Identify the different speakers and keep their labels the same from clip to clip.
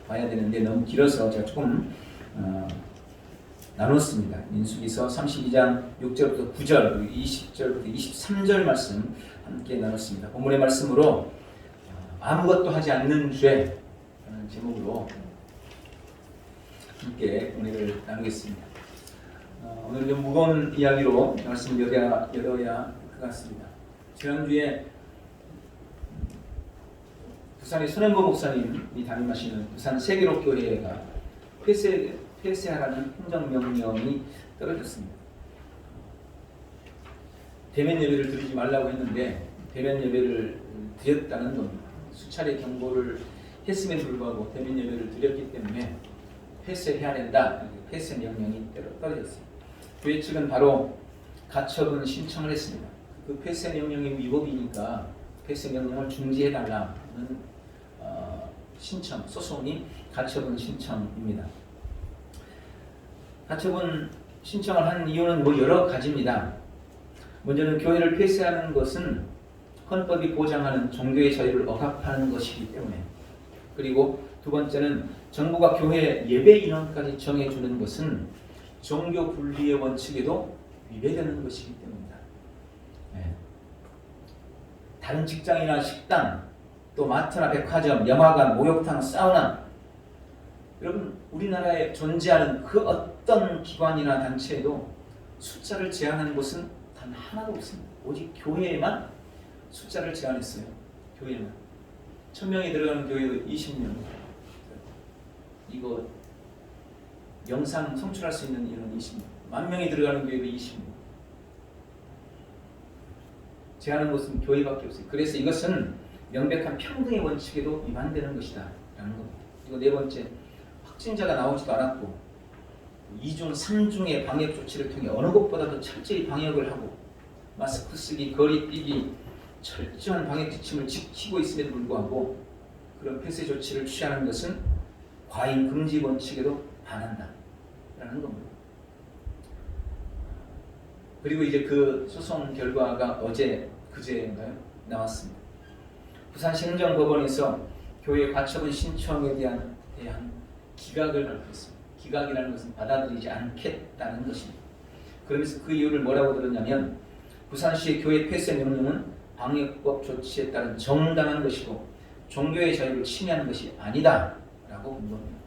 Speaker 1: 봐야 되는데 너무 길어서 제가 조금 나눴습니다. 민수기서 32장 6절부터 9절, 그리고 20절부터 23절 말씀 함께 나눴습니다. 본문의 말씀으로 아무것도 하지 않는 죄라는 제목으로 함께 은혜를 나누겠습니다. 오늘은 좀 무거운 이야기로 말씀을 열어야 할 것 같습니다. 지난주에 부산의 손현보 목사님이 담임하시는 부산 세계로교회가 폐쇄하라는 행정명령이 떨어졌습니다. 대면 예배를 드리지 말라고 했는데 대면 예배를 드렸다는 겁니다. 수차례 경고를 했음에도 불구하고 대면 예배를 드렸기 때문에 폐쇄해야 된다. 폐쇄 명령이 떨어졌습니다. 교회 측은 바로 가처분 신청을 했습니다. 그 폐쇄 명령이 위법이니까 폐쇄 명령을 중지해달라는 신청, 소송이 가처분 신청입니다. 가처분 신청을 한 이유는 여러 가지입니다. 먼저는 교회를 폐쇄하는 것은 헌법이 보장하는 종교의 자유를 억압하는 것이기 때문에, 그리고 두 번째는 정부가 교회 예배 인원까지 정해주는 것은 종교 분리의 원칙에도 위배되는 것이기 때문입니다. 다른 직장이나 식당, 또 마트나 백화점, 영화관, 목욕탕, 사우나, 여러분 우리나라에 존재하는 그 어떤 기관이나 단체에도 숫자를 제한하는 곳은 단 하나도 없습니다. 오직 교회에만 숫자를 제한했어요. 교회만 1000명이 들어가는 교회도 20명. 이거 영상 송출할 수 있는 인원 20명. 10,000명이 들어가는 교회도 20명. 제한하는 곳은 교회밖에 없어요. 그래서 이것은 명백한 평등의 원칙에도 위반되는 것이다 라는 겁니다. 그리고 네 번째, 확진자가 나오지도 않았고 2중, 3중의 방역 조치를 통해 어느 곳보다도 철저히 방역을 하고 마스크 쓰기, 거리 뛰기, 철저한 방역 지침을 지키고 있음에도 불구하고 그런 폐쇄 조치를 취하는 것은 과잉 금지 원칙에도 반한다 라는 겁니다. 그리고 이제 그 소송 결과가 그제인가요? 나왔습니다. 부산시행정법원에서 교회 가처분 신청에 대한 기각을 발표했습니다. 기각이라는 것은 받아들이지 않겠다는 것입니다. 그러면서 그 이유를 뭐라고 들었냐면, 부산시의 교회 폐쇄 명령은 방역법 조치에 따른 정당한 것이고 종교의 자유를 침해하는 것이 아니다 라고 본 겁니다.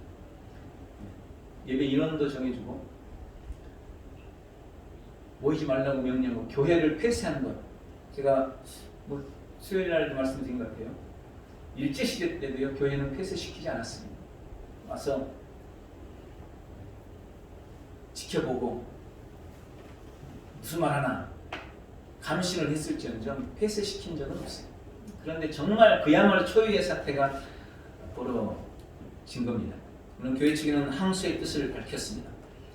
Speaker 1: 예배 인원도 정해주고 모이지 말라고 명령하고 교회를 폐쇄하는 것, 제가 수요일 날도 말씀드린 것 같아요. 일제시대 때도요, 교회는 폐쇄시키지 않았습니다. 와서 지켜보고 무슨 말 하나 감시를 했을지언정 폐쇄시킨 적은 없어요. 그런데 정말 그야말로 초유의 사태가 벌어진 겁니다. 물론 교회 측에는 항소의 뜻을 밝혔습니다.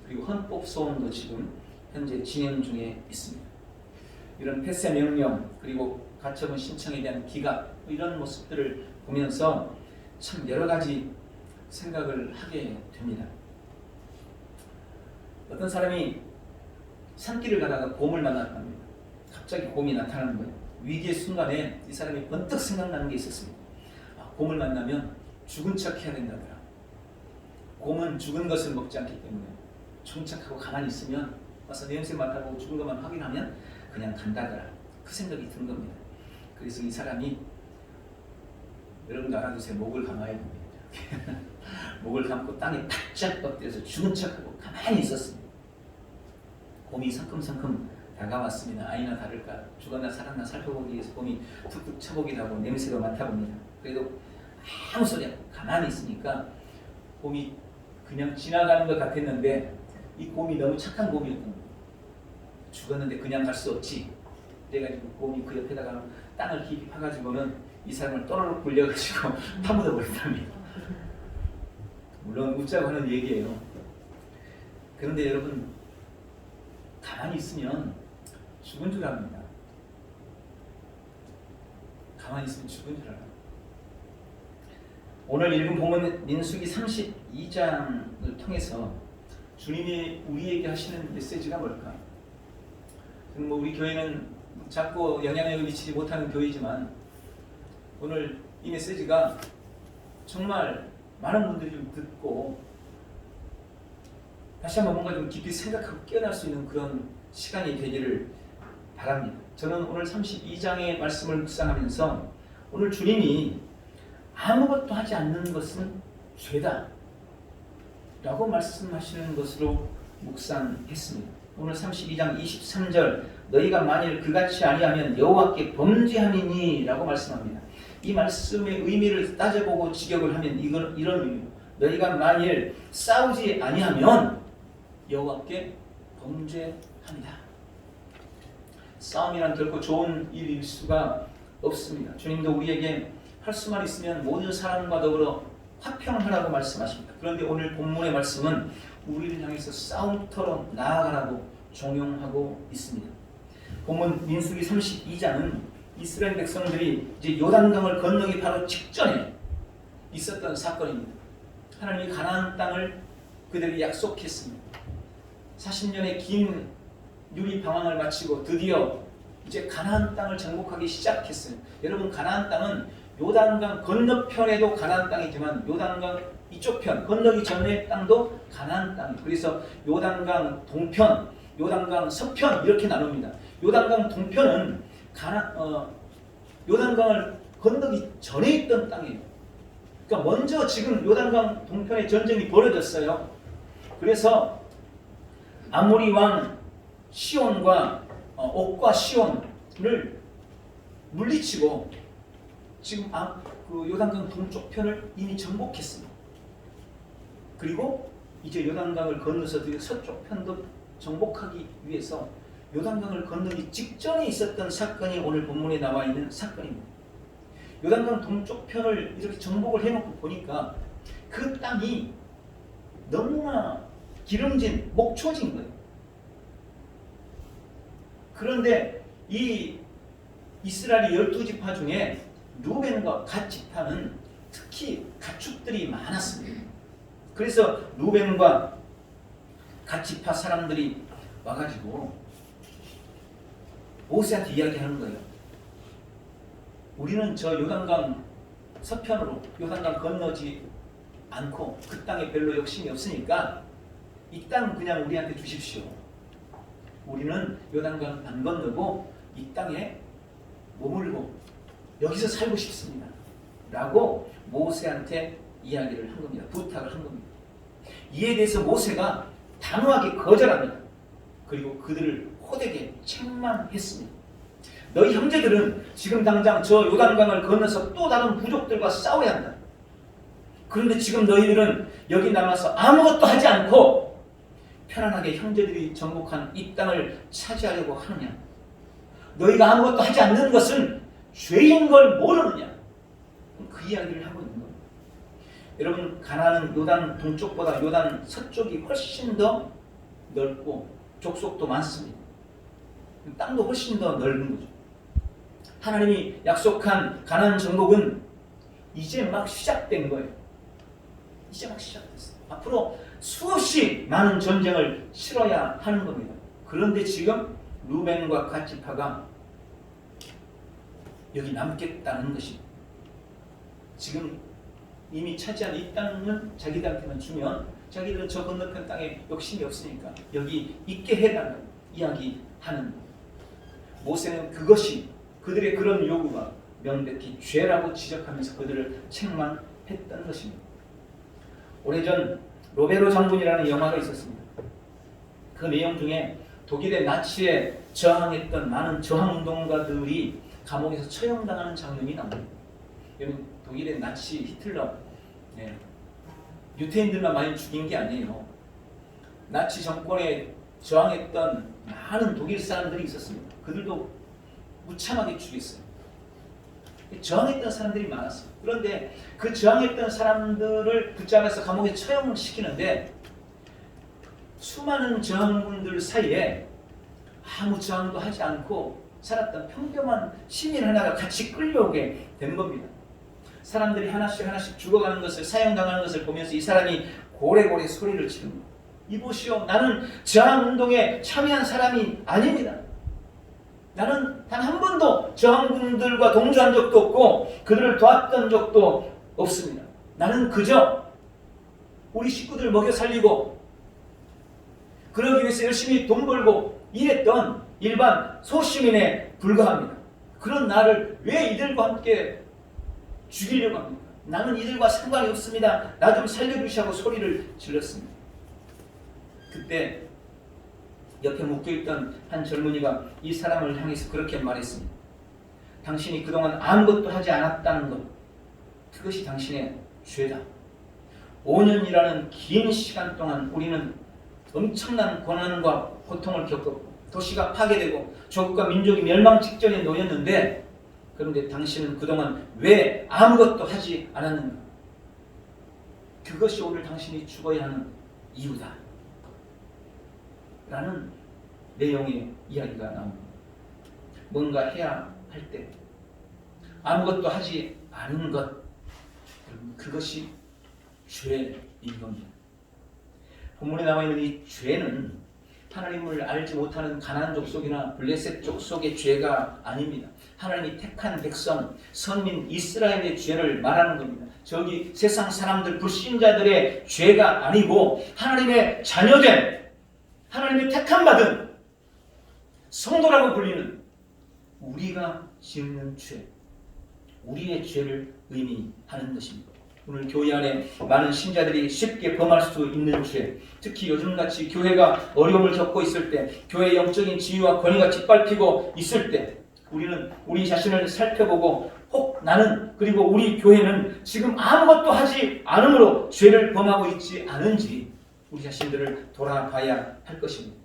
Speaker 1: 그리고 헌법 소원도 지금 현재 진행 중에 있습니다. 이런 폐쇄 명령, 그리고 가처분 신청에 대한 기각, 이런 모습들을 보면서 참 여러 가지 생각을 하게 됩니다. 어떤 사람이 산길을 가다가 곰을 만났다 합니다. 갑자기 곰이 나타나는 거예요. 위기의 순간에 이 사람이 번뜩 생각나는 게 있었습니다. 곰을 만나면 죽은 척 해야 된다더라. 곰은 죽은 것을 먹지 않기 때문에 정착하고 가만히 있으면 와서 냄새 맡아보고 죽은 것만 확인하면 그냥 간다더라. 그 생각이 든 겁니다. 그래서 이 사람이, 여러분도 알아두세요. 목을 감아야 됩니다. 목을 감고 땅에 탁짝 엎드려서 죽은 척하고 가만히 있었습니다. 곰이 성큼성큼 다가왔습니다. 아니나 다를까 죽었나 살았나 살펴보기 위해서 곰이 툭툭 쳐보기도 하고 냄새도 맡아봅니다. 그래도 아무 소리 없고 가만히 있으니까 곰이 그냥 지나가는 것 같았는데 이 곰이 너무 착한 곰이었던 거예요. 죽었는데 그냥 갈 수 없지. 그래가지고 곰이 그 옆에다가 땅을 깊이 파가지고는 이 사람을 또르륵 굴려가지고 파묻어 버렸답니다. 물론 웃자고 하는 얘기예요. 그런데 여러분, 가만히 있으면 죽은 줄 압니다. 가만히 있으면 죽은 줄 알아요. 오늘 읽은 본문 민수기 32장을 통해서 주님이 우리에게 하시는 메시지가 뭘까? 우리 교회는 작고 영향력을 미치지 못하는 교회지만 오늘 이 메시지가 정말 많은 분들이 좀 듣고 다시 한번 뭔가 좀 깊이 생각하고 깨어날 수 있는 그런 시간이 되기를 바랍니다. 저는 오늘 32장의 말씀을 묵상하면서 오늘 주님이 아무것도 하지 않는 것은 죄다 라고 말씀하시는 것으로 묵상했습니다. 오늘 32장 23절 너희가 만일 그같이 아니하면 여호와께 범죄함이니 라고 말씀합니다. 이 말씀의 의미를 따져보고 직역을 하면 이런 의미입니다. 너희가 만일 싸우지 아니하면 여호와께 범죄합니다. 싸움이란 결코 좋은 일일 수가 없습니다. 주님도 우리에게 할 수만 있으면 모든 사람과 더불어 화평하라고 말씀하십니다. 그런데 오늘 본문의 말씀은 우리를 향해서 싸움터로 나아가라고 종용하고 있습니다. 본문 민수기 32장은 이스라엘 백성들이 이제 요단강을 건너기 바로 직전에 있었던 사건입니다. 하나님이 가나안 땅을 그들에게 약속했습니다. 40년의 긴 유리 방황을 마치고 드디어 이제 가나안 땅을 정복하기 시작했어요. 여러분, 가나안 땅은 요단강 건너편에도 가나안 땅이지만 요단강 이쪽 편 건너기 전의 땅도 가나안 땅이에요. 그래서 요단강 동편, 요단강 서편 이렇게 나눕니다. 요단강 동편은 요단강을 건너기 전에 있던 땅이에요. 그러니까 먼저 지금 요단강 동편에 전쟁이 벌어졌어요. 그래서 아모리 왕 시온과 옥과 시온을 물리치고 지금 그 요단강 동쪽 편을 이미 정복했습니다. 그리고 이제 요단강을 건너서 서쪽 편도 정복하기 위해서 요단강을 건너기 직전에 있었던 사건이 오늘 본문에 나와 있는 사건입니다. 요단강 동쪽 편을 이렇게 정복을 해놓고 보니까 그 땅이 너무나 기름진 목초지인 거예요. 그런데 이 이스라엘의 12지파 중에 루벤과 갓 지파는 특히 가축들이 많았습니다. 그래서 루벤과 갓 지파 사람들이 와가지고 모세한테 이야기하는 거예요. 우리는 저 요단강 서편으로 요단강 건너지 않고 그 땅에 별로 욕심이 없으니까 이 땅 그냥 우리한테 주십시오. 우리는 요단강 안 건너고 이 땅에 머물고 여기서 살고 싶습니다. 라고 모세한테 이야기를 한 겁니다. 부탁을 한 겁니다. 이에 대해서 모세가 단호하게 거절합니다. 그리고 그들을 호되게 책망했습니다. 너희 형제들은 지금 당장 저 요단강을 건너서 또 다른 부족들과 싸워야 한다. 그런데 지금 너희들은 여기 남아서 아무것도 하지 않고 편안하게 형제들이 정복한 이 땅을 차지하려고 하느냐? 너희가 아무것도 하지 않는 것은 죄인 걸 모르느냐? 그 이야기를 하고 있는 겁니다. 여러분, 가나안은 요단 동쪽보다 요단 서쪽이 훨씬 더 넓고 족속도 많습니다. 땅도 훨씬 더 넓은 거죠. 하나님이 약속한 가나안 정복은 이제 막 시작된 거예요. 이제 막 시작됐어요. 앞으로 수없이 많은 전쟁을 치러야 하는 겁니다. 그런데 지금 루벤과 갓 지파가 여기 남겠다는 것입니다. 지금 이미 차지한 이 땅은 자기들한테만 주면 자기들은 저 건너편 땅에 욕심이 없으니까 여기 있게 해달라고 이야기하는 모세는 그것이 그들의 그런 요구가 명백히 죄라고 지적하면서 그들을 책망했던 것입니다. 오래전 로베로 장군이라는 영화가 있었습니다. 그 내용 중에 독일의 나치에 저항했던 많은 저항운동가들이 감옥에서 처형당하는 장면이 나옵니다. 여러분, 독일의 나치 히틀러 유태인들만 많이 죽인 게 아니에요. 나치 정권에 저항했던 많은 독일 사람들이 있었습니다. 그들도 무참하게 죽였어요. 저항했던 사람들이 많았어요. 그런데 그 저항했던 사람들을 붙잡아서 감옥에 처형을 시키는데 수많은 저항군들 사이에 아무 저항도 하지 않고 살았던 평범한 시민 하나가 같이 끌려오게 된 겁니다. 사람들이 하나씩 죽어가는 것을, 사형당하는 것을 보면서 이 사람이 고래고래 소리를 지릅니다. 이보시오, 나는 저항운동에 참여한 사람이 아닙니다. 나는 단 한 번도 저항군들과 동조한 적도 없고 그들을 도왔던 적도 없습니다. 나는 그저 우리 식구들 먹여 살리고 그러기 위해서 열심히 돈 벌고 일했던 일반 소시민에 불과합니다. 그런 나를 왜 이들과 함께 죽이려고 합니까? 나는 이들과 상관이 없습니다. 나 좀 살려주시라고 소리를 질렀습니다. 그때 옆에 묶여있던 한 젊은이가 이 사람을 향해서 그렇게 말했습니다. 당신이 그동안 아무것도 하지 않았다는 것, 그것이 당신의 죄다. 5년이라는 긴 시간 동안 우리는 엄청난 고난과 고통을 겪었고 도시가 파괴되고 조국과 민족이 멸망 직전에 놓였는데, 그런데 당신은 그동안 왜 아무것도 하지 않았는가? 그것이 오늘 당신이 죽어야 하는 이유다 라는 내용의 이야기가 나옵니다. 뭔가 해야 할 때 아무것도 하지 않은 것, 그것이 죄인 겁니다. 본문에 나와 있는 이 죄는 하나님을 알지 못하는 가나안 족속이나 블레셋 족속의 죄가 아닙니다. 하나님이 택한 백성, 선민 이스라엘의 죄를 말하는 겁니다. 저기 세상 사람들, 불신자들의 죄가 아니고 하나님의 자녀된, 하나님의 택한 받은 성도라고 불리는 우리가 짓는 죄, 우리의 죄를 의미하는 것입니다. 오늘 교회 안에 많은 신자들이 쉽게 범할 수 있는 죄, 특히 요즘같이 교회가 어려움을 겪고 있을 때, 교회의 영적인 지위와 권위가 짓밟히고 있을 때 우리는 우리 자신을 살펴보고 혹 나는, 그리고 우리 교회는 지금 아무것도 하지 않음으로 죄를 범하고 있지 않은지 우리 자신들을 돌아봐야 할 것입니다.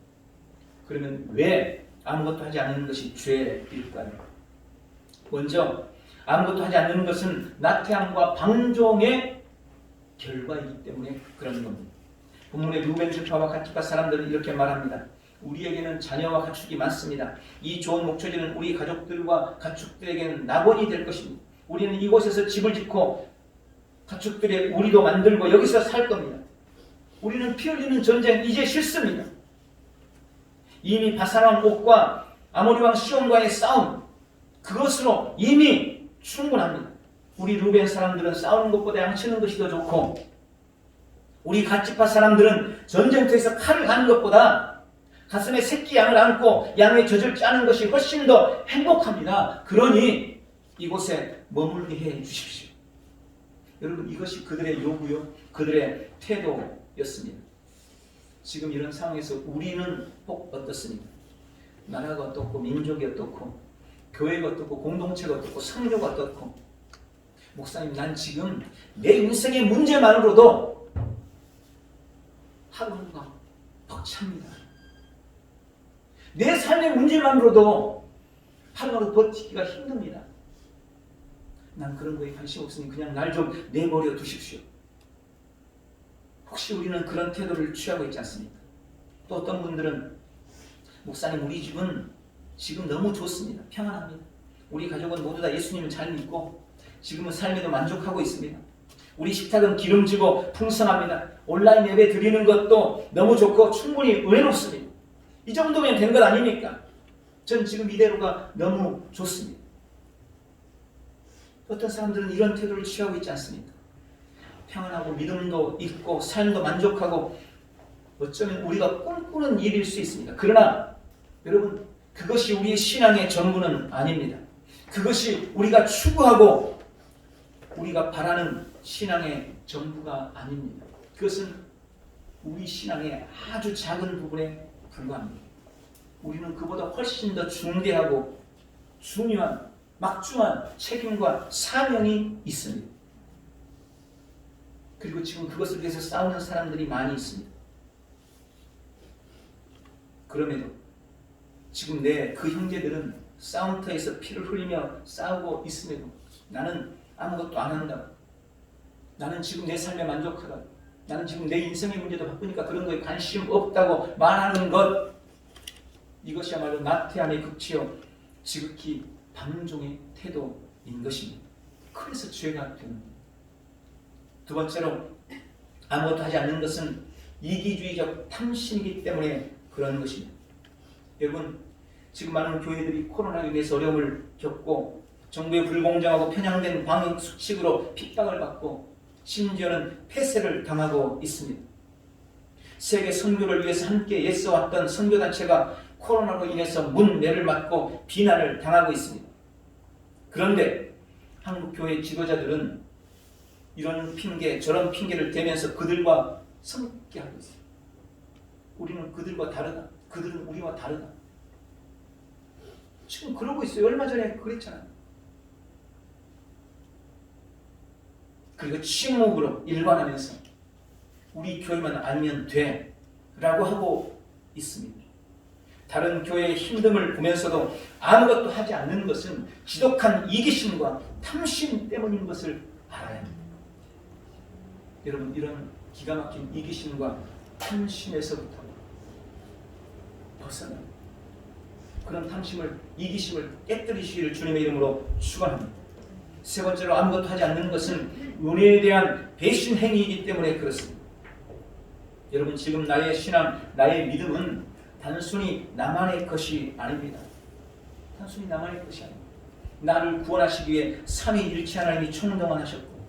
Speaker 1: 그러면 왜 아무것도 하지 않는 것이 죄일까요? 먼저 아무것도 하지 않는 것은 나태함과 방종의 결과이기 때문에 그런 겁니다. 본문의 루벤 지파와 갓지파 사람들은 이렇게 말합니다. 우리에게는 자녀와 가축이 많습니다. 이 좋은 목초지는 우리 가족들과 가축들에게는 낙원이 될 것입니다. 우리는 이곳에서 집을 짓고 가축들의 우리도 만들고 여기서 살 겁니다. 우리는 피 흘리는 전쟁 이제 싫습니다. 이미 바산왕 옥과 아모리 왕 시온과의 싸움, 그것으로 이미 충분합니다. 우리 루벤 사람들은 싸우는 것보다 양치는 것이 더 좋고, 우리 갓지파 사람들은 전쟁터에서 칼을 가는 것보다 가슴에 새끼 양을 안고 양의 젖을 짜는 것이 훨씬 더 행복합니다. 그러니 이곳에 머물게 해 주십시오. 여러분, 이것이 그들의 요구요, 그들의 태도였습니다. 지금 이런 상황에서 우리는 혹 어떻습니까? 나라가 어떻고, 민족이 어떻고, 교회가 어떻고, 공동체가 어떻고, 성교가 어떻고, 목사님, 난 지금 내 인생의 문제만으로도 하루하루가 벅찹니다. 내 삶의 문제만으로도 하루하루 버티기가 힘듭니다. 난 그런 거에 관심 없으니 그냥 날 좀 내버려 두십시오. 혹시 우리는 그런 태도를 취하고 있지 않습니까? 또 어떤 분들은, 목사님, 우리 집은 지금 너무 좋습니다. 평안합니다. 우리 가족은 모두 다 예수님을 잘 믿고 지금은 삶에도 만족하고 있습니다. 우리 식탁은 기름지고 풍성합니다. 온라인 예배 드리는 것도 너무 좋고 충분히 은혜롭습니다. 이 정도면 된 것 아닙니까? 전 지금 이대로가 너무 좋습니다. 어떤 사람들은 이런 태도를 취하고 있지 않습니까? 평안하고 믿음도 있고 삶도 만족하고 어쩌면 우리가 꿈꾸는 일일 수 있습니다. 그러나 여러분, 그것이 우리의 신앙의 전부는 아닙니다. 그것이 우리가 추구하고 우리가 바라는 신앙의 전부가 아닙니다. 그것은 우리 신앙의 아주 작은 부분에 불과합니다. 우리는 그보다 훨씬 더 중대하고 중요한 막중한 책임과 사명이 있습니다. 그리고 지금 그것을 위해서 싸우는 사람들이 많이 있습니다. 그럼에도 지금 내 그 형제들은 싸움터에서 피를 흘리며 싸우고 있음에도 나는 아무것도 안 한다. 나는 지금 내 삶에 만족하다. 나는 지금 내 인생의 문제도 바쁘니까 그런 거에 관심 없다고 말하는 것, 이것이야말로 나태함의 극치요 지극히 방종의 태도인 것입니다. 그래서 죄가 되는 겁니다. 두 번째로, 아무것도 하지 않는 것은 이기주의적 탐심이기 때문에 그런 것입니다. 여러분, 지금 많은 교회들이 코로나로 인해서 어려움을 겪고 정부의 불공정하고 편향된 방역 수칙으로 핍박을 받고 심지어는 폐쇄를 당하고 있습니다. 세계 선교를 위해서 함께 애써왔던 선교단체가 코로나로 인해서 문매를 맞고 비난을 당하고 있습니다. 그런데 한국교회 지도자들은 이런 핑계 저런 핑계를 대면서 그들과 섬께하고 있어요. 우리는 그들과 다르다. 그들은 우리와 다르다. 지금 그러고 있어요. 얼마 전에 그랬잖아요. 그리고 침묵으로 일관하면서 우리 교회만 알면 돼 라고 하고 있습니다. 다른 교회의 힘듦을 보면서도 아무것도 하지 않는 것은 지독한 이기심과 탐심 때문인 것을 알아야 합니다. 여러분, 이런 기가 막힌 이기심과 탐심에서부터 벗어나 그런 탐심을, 이기심을 깨뜨리시기를 주님의 이름으로 축원합니다. 세 번째로, 아무것도 하지 않는 것은 은혜에 대한 배신 행위이기 때문에 그렇습니다. 여러분, 지금 나의 신앙, 나의 믿음은 단순히 나만의 것이 아닙니다. 단순히 나만의 것이 아닙니다. 나를 구원하시기 위해 삼위일체 하나님이 총동원하셨고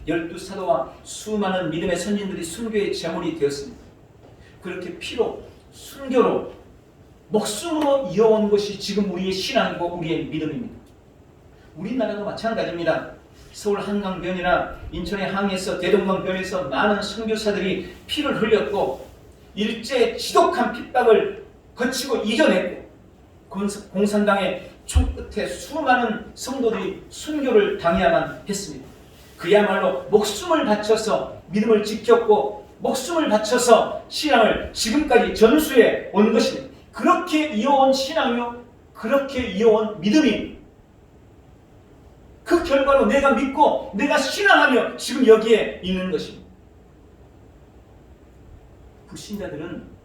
Speaker 1: 12사도와 수많은 믿음의 선진들이 순교의 제물이 되었습니다. 그렇게 피로, 순교로, 목숨으로 이어온 것이 지금 우리의 신앙이고 우리의 믿음입니다. 우리나라도 마찬가지입니다. 서울 한강변이나 인천의 항에서 대동강변에서 많은 선교사들이 피를 흘렸고 일제 지독한 핍박을 거치고 이겨냈고 공산당의 총끝에 수많은 성도들이 순교를 당해야만 했습니다. 그야말로 목숨을 바쳐서 믿음을 지켰고 목숨을 바쳐서 신앙을 지금까지 전수해 온 것입니다. 그렇게 이어온 신앙이요, 그렇게 이어온 믿음이 그 결과로 내가 믿고 내가 신앙하며 지금 여기에 있는 것입니다. 불신자들은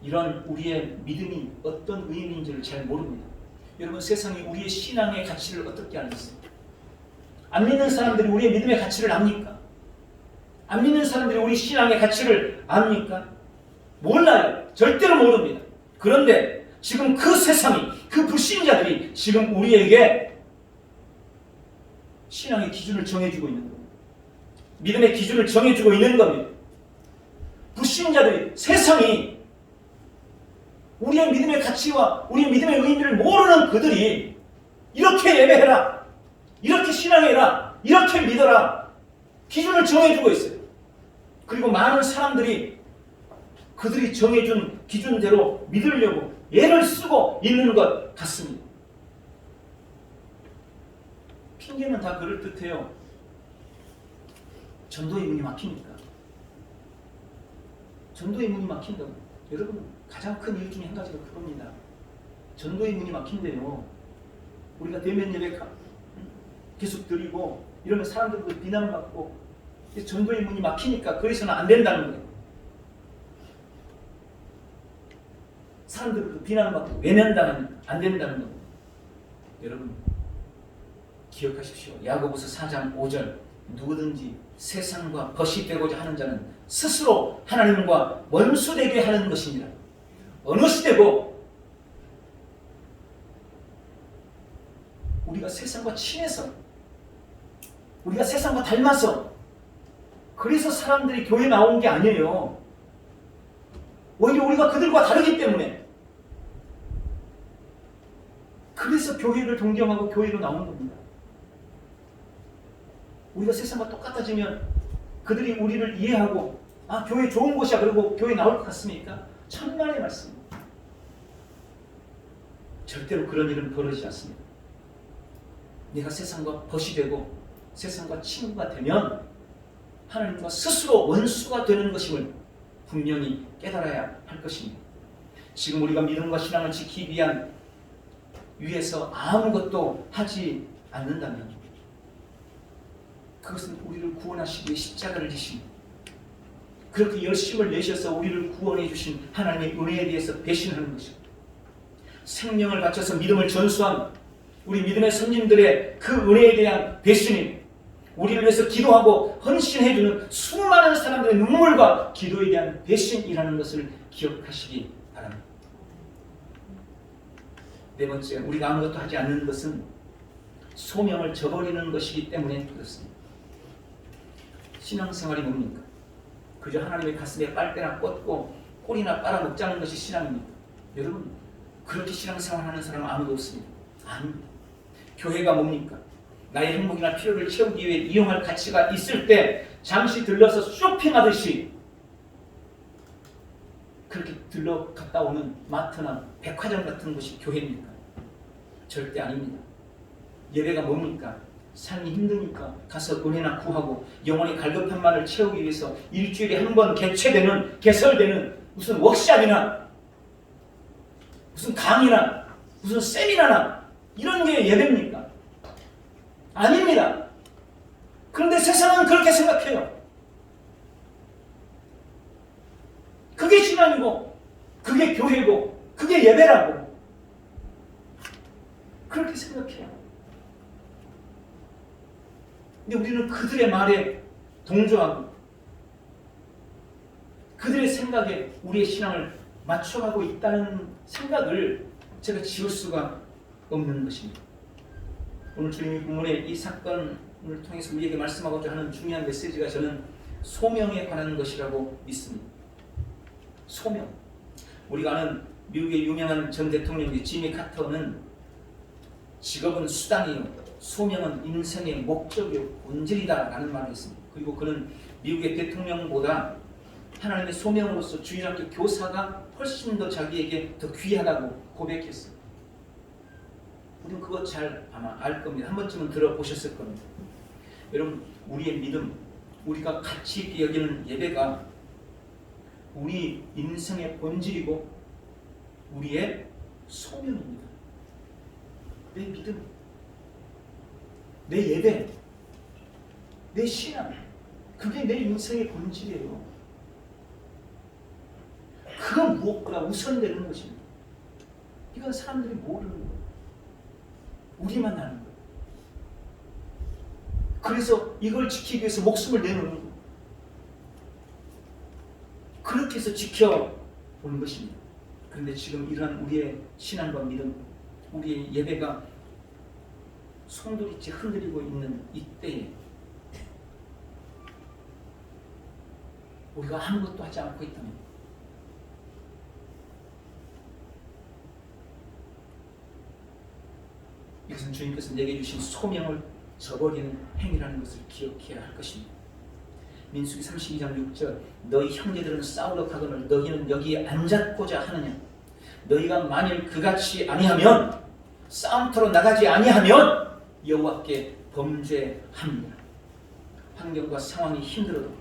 Speaker 1: 이런 우리의 믿음이 어떤 의미인지를 잘 모릅니다. 여러분, 세상이 우리의 신앙의 가치를 어떻게 알겠어요? 안 믿는 사람들이 우리의 믿음의 가치를 압니까? 안 믿는 사람들이 우리 신앙의 가치를 압니까? 몰라요. 절대로 모릅니다. 그런데 지금 그 세상이, 그 불신자들이 지금 우리에게 신앙의 기준을 정해주고 있는 겁니다. 믿음의 기준을 정해주고 있는 겁니다. 불신자들이, 세상이 우리의 믿음의 가치와 우리의 믿음의 의미를 모르는 그들이 이렇게 예배해라, 이렇게 신앙해라, 이렇게 믿어라 기준을 정해주고 있어요. 그리고 많은 사람들이 그들이 정해준 기준대로 믿으려고 애를 쓰고 있는 것 같습니다. 핑계는 다 그럴듯해요. 전도의 문이 막히니까. 전도의 문이 막힌다고. 여러분, 가장 큰 이유 중에 한 가지가 그겁니다. 전도의 문이 막힌대요. 우리가 대면 예배 계속 드리고 이러면 사람들도 비난받고 전도의 문이 막히니까 그래서는 안 된다는 거예요. 사람들도 비난받고 외면당하면 안 된다는 겁니다. 여러분, 기억하십시오. 야고보서 4장 5절, 누구든지 세상과 벗이 되고자 하는 자는 스스로 하나님과 원수되게 하는 것입니다. 어느 시대고 우리가 세상과 친해서, 우리가 세상과 닮아서, 그래서 사람들이 교회에 나온 게 아니에요. 오히려 우리가 그들과 다르기 때문에, 그래서 교회를 동경하고 교회로 나온 겁니다. 우리가 세상과 똑같아지면 그들이 우리를 이해하고 교회 좋은 곳이야 그러고 교회 나올 것 같습니까? 천만의 말씀입니다. 절대로 그런 일은 벌어지지 않습니다. 내가 세상과 벗이 되고 세상과 친구가 되면 하나님과 스스로 원수가 되는 것임을 분명히 깨달아야 할 것입니다. 지금 우리가 믿음과 신앙을 지키기 위해서 아무것도 하지 않는다면 그것은 우리를 구원하시기 위해 십자가를 지십니다. 그렇게 열심을 내셔서 우리를 구원해 주신 하나님의 은혜에 대해서 배신하는 것입니다. 생명을 바쳐서 믿음을 전수한 우리 믿음의 선진들의 그 은혜에 대한 배신이 우리를 위해서 기도하고 헌신해 주는 수많은 사람들의 눈물과 기도에 대한 배신이라는 것을 기억하시기 바랍니다. 네 번째, 우리가 아무것도 하지 않는 것은 소명을 저버리는 것이기 때문에 그렇습니다. 신앙생활이 뭡니까? 그저 하나님의 가슴에 빨대나 꽂고 꼬리나 빨아먹자는 것이 신앙입니까? 여러분, 그렇게 신앙생활하는 사람은 아무도 없습니다. 아닙니다. 교회가 뭡니까? 나의 행복이나 필요를 채우기 위해 이용할 가치가 있을 때 잠시 들러서 쇼핑하듯이 그렇게 들러 갔다 오는 마트나 백화점 같은 곳이 교회입니까? 절대 아닙니다. 예배가 뭡니까? 삶이 힘드니까 가서 은혜나 구하고 영혼의 갈급한 말을 채우기 위해서 일주일에 한 번 개설되는 무슨 워크숍이나 무슨 강의나 무슨 세미나나 이런 게 예배입니까? 아닙니다. 그런데 세상은 그렇게 생각해요. 그게 신앙이고 그게 교회고 그게 예배라고 그렇게 생각해요. 근데 우리는 그들의 말에 동조하고 그들의 생각에 우리의 신앙을 맞춰가고 있다는 생각을 제가 지울 수가 없는 것입니다. 오늘 주님이 본문의 이 사건을 통해서 우리에게 말씀하고자 하는 중요한 메시지가 저는 소명에 관한 것이라고 믿습니다. 소명. 우리가 아는 미국의 유명한 전 대통령 지미 카터는 직업은 수단이요 소명은 인생의 목적이요 본질이다 라는 말을 했습니다. 그리고 그는 미국의 대통령보다 하나님의 소명으로서 주일학교 교사가 훨씬 더 자기에게 더 귀하다고 고백했어요. 우리는 그것 잘 아마 알 겁니다. 한 번쯤은 들어보셨을 겁니다. 여러분, 우리의 믿음, 우리가 가치 있게 여기는 예배가 우리 인생의 본질이고 우리의 소명입니다. 내 믿음, 내 예배, 내 신앙, 그게 내 인생의 본질이에요. 그건 무엇보다 우선되는 것입니다. 이건 사람들이 모르는 거예요. 우리만 아는 거예요. 그래서 이걸 지키기 위해서 목숨을 내놓는 거예요. 그렇게 해서 지켜오는 것입니다. 그런데 지금 이러한 우리의 신앙과 믿음, 우리의 예배가 송두리째 흔들리고 있는 이때에 우리가 아무것도 하지 않고 있다면 이것은 주님께서 내게 주신 소명을 저버리는 행위라는 것을 기억해야 할 것입니다. 민수기 32장 6절 너희 형제들은 싸우러 가거늘 너희는 여기에 앉았고자 하느냐 너희가 만일 그같이 아니하면 싸움터로 나가지 아니하면 여호와께 범죄합니다. 환경과 상황이 힘들어도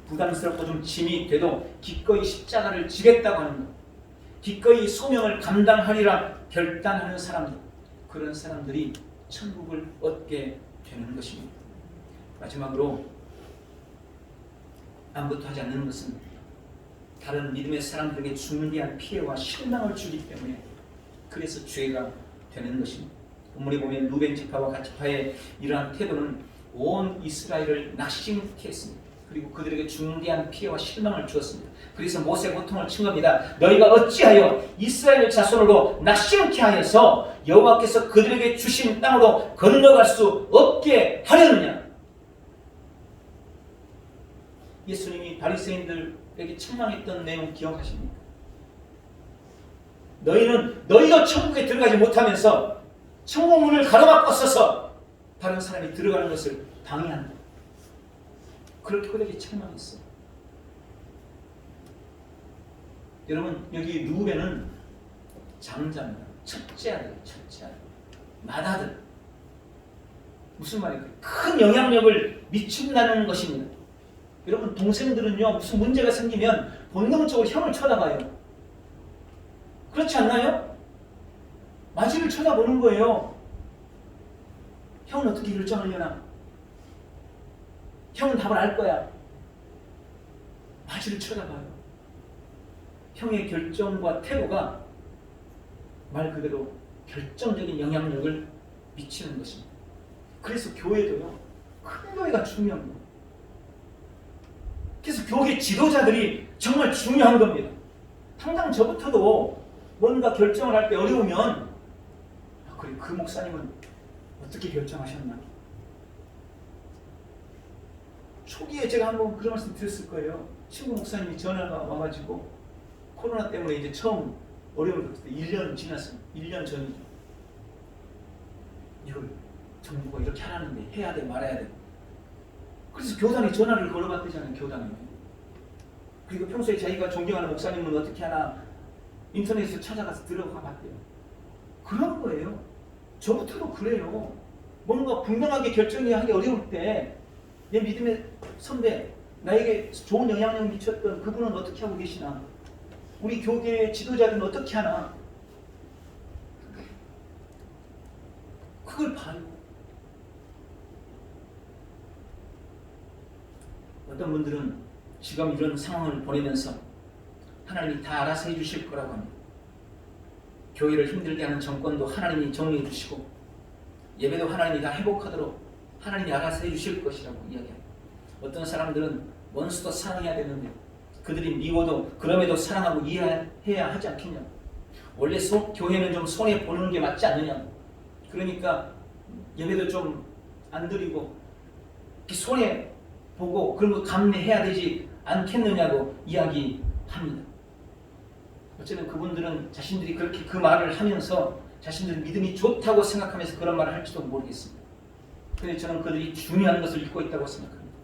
Speaker 1: 부담스럽고 좀 짐이 돼도 기꺼이 십자가를 지겠다고 하는 것, 기꺼이 소명을 감당하리라 결단하는 사람들, 그런 사람들이 천국을 얻게 되는 것입니다. 마지막으로 아무것도 하지 않는 것은 다른 믿음의 사람들에게 중대한 피해와 실망을 주기 때문에 그래서 죄가 되는 것입니다. 본문에 보면 루벤 지파와 갓 지파의 이러한 태도는 온 이스라엘을 낙심케 했습니다. 그리고 그들에게 중대한 피해와 실망을 주었습니다. 그래서 모세 고통을 친 겁니다. 너희가 어찌하여 이스라엘 자손으로 낙심케 하여서 여호와께서 그들에게 주신 땅으로 건너갈 수 없게 하려느냐. 예수님이 바리새인들에게 책망했던 내용 기억하십니까? 너희도 천국에 들어가지 못하면서 천국 문을 가로막고 서서 다른 사람이 들어가는 것을 방해한다. 그렇게 그들에게 책망했어요. 여러분, 여기 루벤은 장자입니다. 첫째 아들, 맏아들. 무슨 말이에요? 큰 영향력을 미친다는 것입니다. 여러분, 동생들은요, 무슨 문제가 생기면 본능적으로 형을 쳐다봐요. 그렇지 않나요? 마지를 쳐다보는 거예요. 형은 어떻게 결정하려나? 형은 답을 알 거야. 마지를 쳐다봐요. 형의 결정과 태도가 말 그대로 결정적인 영향력을 미치는 것입니다. 그래서 교회도요, 큰 교회가 중요합니다. 그래서 교회 지도자들이 정말 중요한 겁니다. 당장 저부터도 뭔가 결정을 할 때 어려우면 그래, 그 목사님은 어떻게 결정하셨나? 초기에 제가 한번 그런 말씀 드렸을 거예요. 친구 목사님이 전화가 와가지고 코로나 때문에 이제 처음 어려움을 겪을 때 1년 지났습니다. 1년 전이죠. 이걸 정부가 이렇게 하라는데 해야 돼 말아야 돼. 그래서 교단에 전화를 걸어봤대잖아요. 교단에. 그리고 평소에 자기가 존경하는 목사님은 어떻게 하나 인터넷에서 찾아가서 들어가 봤대요. 그런 거예요. 저부터도 그래요. 뭔가 분명하게 결정하기 어려울 때 내 믿음의 선배, 나에게 좋은 영향력을 미쳤던 그분은 어떻게 하고 계시나? 우리 교계의 지도자들은 어떻게 하나? 그걸 봐요. 어떤 분들은 지금 이런 상황을 보내면서 하나님이 다 알아서 해주실 거라고 합니다. 교회를 힘들게 하는 정권도 하나님이 정리해 주시고 예배도 하나님이 다 회복하도록 하나님이 알아서 해주실 것이라고 이야기합니다. 어떤 사람들은 원수도 사랑해야 되는데 그들이 미워도 그럼에도 사랑하고 이해해야 하지 않겠냐. 원래 교회는 좀 손해보는 게 맞지 않느냐. 그러니까 예배도 좀 안 드리고 손해보고 그런 거 감내해야 되지 않겠느냐고 이야기합니다. 어쩌면 그분들은 자신들이 그렇게 그 말을 하면서 자신들 믿음이 좋다고 생각하면서 그런 말을 할지도 모르겠습니다. 그런데 저는 그들이 중요한 것을 잊고 있다고 생각합니다.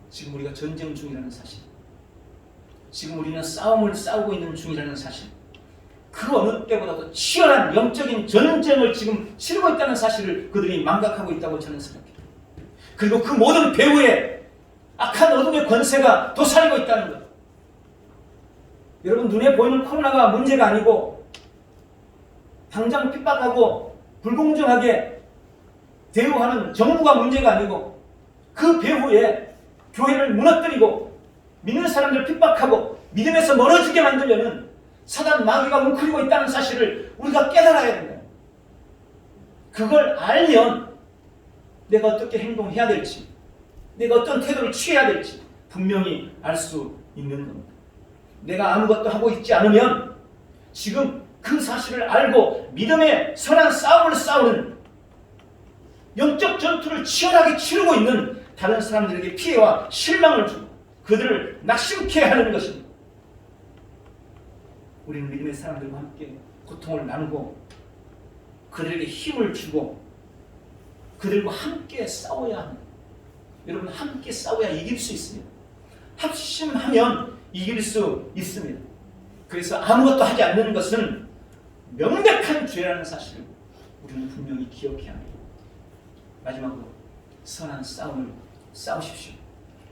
Speaker 1: 지금 우리가 전쟁 중이라는 사실, 지금 우리는 싸움을 싸우고 있는 중이라는 사실, 그 어느 때보다도 치열한 영적인 전쟁을 지금 치르고 있다는 사실을 그들이 망각하고 있다고 저는 생각합니다. 그리고 그 모든 배후에 악한 어둠의 권세가 도사리고 있다는 것. 여러분, 눈에 보이는 코로나가 문제가 아니고 당장 핍박하고 불공정하게 대우하는 정부가 문제가 아니고 그 배후에 교회를 무너뜨리고 믿는 사람들을 핍박하고 믿음에서 멀어지게 만들려는 사단 마귀가 웅크리고 있다는 사실을 우리가 깨달아야 됩니다. 그걸 알면 내가 어떻게 행동해야 될지, 내가 어떤 태도를 취해야 될지 분명히 알 수 있는 겁니다. 내가 아무것도 하고 있지 않으면 지금 그 사실을 알고 믿음의 선한 싸움을 싸우는 영적 전투를 치열하게 치르고 있는 다른 사람들에게 피해와 실망을 주고 그들을 낙심케 하는 것입니다. 우리는 믿음의 사람들과 함께 고통을 나누고 그들에게 힘을 주고 그들과 함께 싸워야 합니다. 여러분, 함께 싸워야 이길 수 있습니다. 합심하면 이길 수 있습니다. 그래서 아무것도 하지 않는 것은 명백한 죄라는 사실을 우리는 분명히 기억해야 합니다. 마지막으로 선한 싸움을 싸우십시오.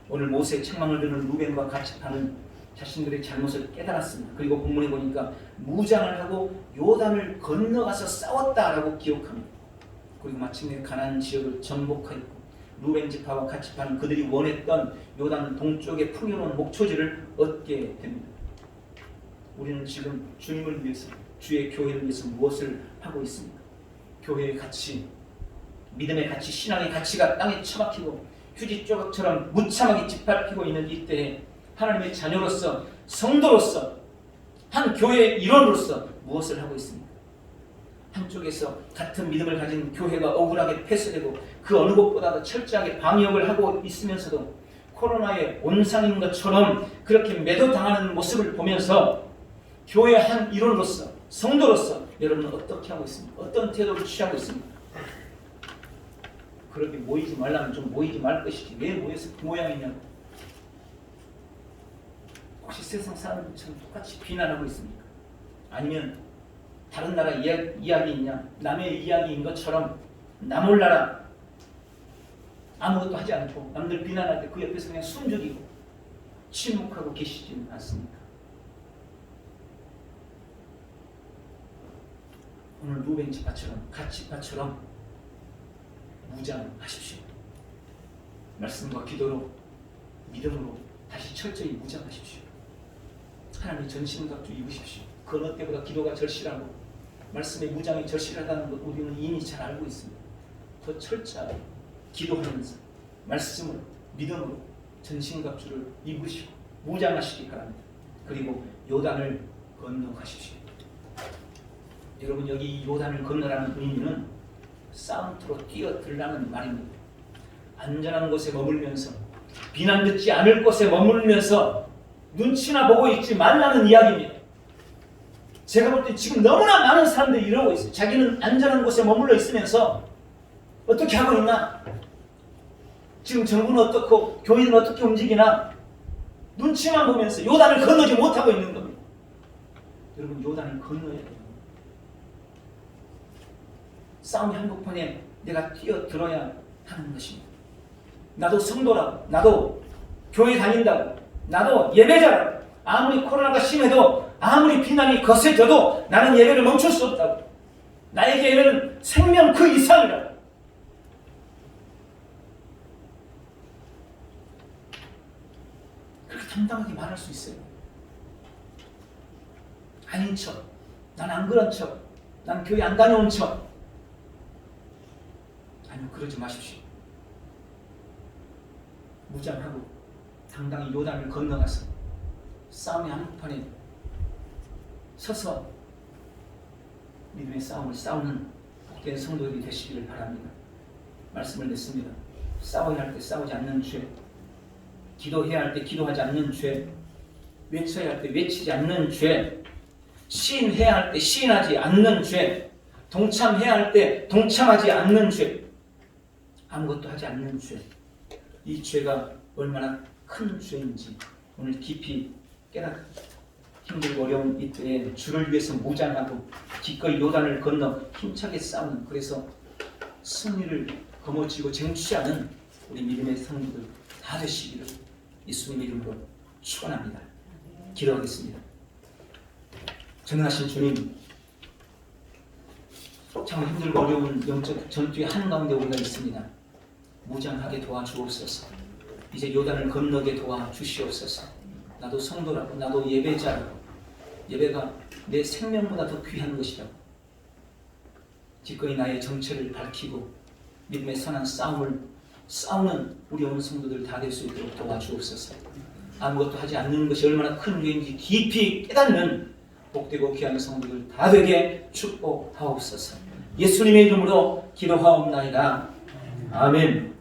Speaker 1: 오늘 모세의 책망을 듣는 루벤과 같이 파는 자신들의 잘못을 깨달았습니다. 그리고 본문에 보니까 무장을 하고 요단을 건너가서 싸웠다라고 기록합니다. 그리고 마침내 가나안 지역을 정복하였고 루벤 지파와 같이 파는 그들이 원했던 요단 동쪽의 풍요로운 목초지를 얻게 됩니다. 우리는 지금 주님을 위해서, 주의 교회를 위해서 무엇을 하고 있습니까? 교회의 가치, 믿음의 가치, 신앙의 가치가 땅에 처박히고 휴지 조각처럼 무참하게 짓밟히고 있는 이때에 하나님의 자녀로서, 성도로서, 한 교회의 일원으로서 무엇을 하고 있습니까? 한쪽에서 같은 믿음을 가진 교회가 억울하게 폐쇄되고 그 어느 곳보다도 철저하게 방역을 하고 있으면서도 코로나의 온상인 것처럼 그렇게 매도당하는 모습을 보면서 교회의 한 일원으로서, 성도로서 여러분은 어떻게 하고 있습니까? 어떤 태도를 취하고 있습니까? 그렇게 모이지 말라면 좀 모이지 말 것이지 왜 모여서 그 모양이냐고. 혹시 세상 사람들처럼 똑같이 비난하고 있습니까? 아니면 다른 나라 이야기 있냐? 남의 이야기인 것처럼 나 몰라라 아무것도 하지 않고 남들 비난할 때 그 옆에서 그냥 숨죽이고 침묵하고 계시지는 않습니까? 오늘 루벤 지파처럼 갓 지파처럼 무장하십시오. 말씀과 기도로 믿음으로 다시 철저히 무장하십시오. 하나님의 전신갑주 입으십시오. 그 어느 때보다 기도가 절실하고 말씀의 무장이 절실하다는 것 우리는 이미 잘 알고 있습니다. 더 철저하게 기도하면서 말씀으로 믿음으로 전신갑주를 입으시고 무장하시기 바랍니다. 그리고 요단을 건너가십시오. 여러분, 여기 요단을 건너라는 의미는 싸움터로 뛰어들라는 말입니다. 안전한 곳에 머물면서 비난 듣지 않을 곳에 머물면서 눈치나 보고 있지 말라는 이야기입니다. 제가 볼 때 지금 너무나 많은 사람들이 이러고 있어요. 자기는 안전한 곳에 머물러 있으면서 어떻게 하고 있나? 지금 정부는 어떻고 교회는 어떻게 움직이나? 눈치만 보면서 요단을 건너지 못하고 있는 겁니다. 여러분, 요단을 건너야 돼요. 싸움의 한복판에 내가 뛰어들어야 하는 것입니다. 나도 성도라고, 나도 교회 다닌다고, 나도 예배자라고, 아무리 코로나가 심해도, 아무리 비난이 거세져도 나는 예배를 멈출 수 없다고, 나에게 예배는 생명 그 이상이라고. 그렇게 당당하게 말할 수 있어요. 아닌 척, 난 안 그런 척, 난 교회 안 다녀온 척. 아니요, 그러지 마십시오. 무장하고 당당히 요단을 건너가서 싸움의 한복판에 서서 믿음의 싸움을 싸우는 복된 성도들이 되시기를 바랍니다. 말씀을 냈습니다. 싸워야 할 때 싸우지 않는 죄, 기도해야 할 때 기도하지 않는 죄, 외쳐야 할 때 외치지 않는 죄, 시인해야 할 때 시인하지 않는 죄, 동참해야 할 때 동참하지 않는 죄, 아무것도 하지 않는 죄. 이 죄가 얼마나 큰 죄인지 오늘 깊이 깨닫고 힘들고 어려운 이때에 주를 위해서 무장하고 기꺼이 요단을 건너 힘차게 싸우는, 그래서 승리를 거머쥐고 쟁취하는 우리 믿음의 성도들 다 되시기를 예수님의 이름으로 축원합니다. 기도하겠습니다. 전능하신 주님, 참 힘들고 어려운 영적 전투의 한가운데 우리가 있습니다. 무장하게 도와주옵소서. 이제 요단을 건너게 도와주시옵소서. 나도 성도라고, 나도 예배자라고, 예배가 내 생명보다 더 귀한 것이라고 기꺼이 나의 정체를 밝히고 믿음의 선한 싸움을 싸우는 우리 온 성도들 다 될 수 있도록 도와주옵소서. 아무것도 하지 않는 것이 얼마나 큰 죄인지 깊이 깨닫는 복되고 귀한 성도들 다 되게 축복하옵소서. 예수님의 이름으로 기도하옵나이다. 아멘.